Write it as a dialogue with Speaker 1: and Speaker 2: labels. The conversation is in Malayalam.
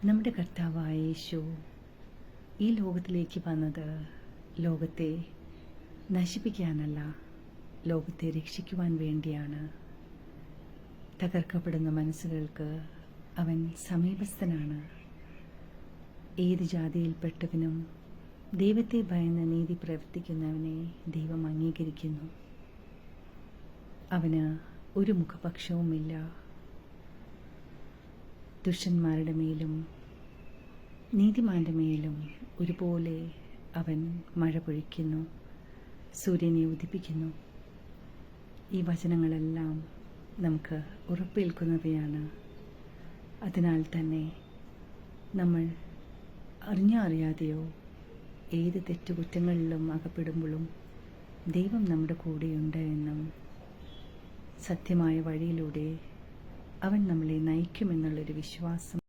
Speaker 1: നമ്മുടെ കർത്താവായ യേശു ഈ ലോകത്തിലേക്ക് വന്നത് ലോകത്തെ നശിപ്പിക്കാനല്ല, ലോകത്തെ രക്ഷിക്കുവാൻ വേണ്ടിയാണ്. തകർക്കപ്പെടുന്ന മനസ്സുകൾക്ക് അവൻ സമീപസ്ഥനാണ്. ഏത് ജാതിയിൽപ്പെട്ടവനും ദൈവത്തെ ഭയന്ന് നീതി പ്രവർത്തിക്കുന്നവനെ ദൈവം അംഗീകരിക്കുന്നു. അവന് ഒരു മുഖപക്ഷവുമില്ല. ദുഷ്ടന്മാരുടെ മേലും നീതിമാന്റെ മേലും ഒരുപോലെ അവൻ മഴ പൊഴിക്കുന്നു, സൂര്യനെ ഉദിപ്പിക്കുന്നു. ഈ വചനങ്ങളെല്ലാം നമുക്ക് ഉറപ്പേൽക്കുന്നവയാണ്. അതിനാൽ തന്നെ നമ്മൾ അറിഞ്ഞോ അറിയാതെയോ ഏത് തെറ്റുകുറ്റങ്ങളിലും അകപ്പെടുമ്പോഴും ദൈവം നമ്മുടെ കൂടെയുണ്ട് എന്നും സത്യമായ വഴിയിലൂടെ അവൻ നമ്മളെ നയിക്കുമെന്നുള്ളൊരു വിശ്വാസം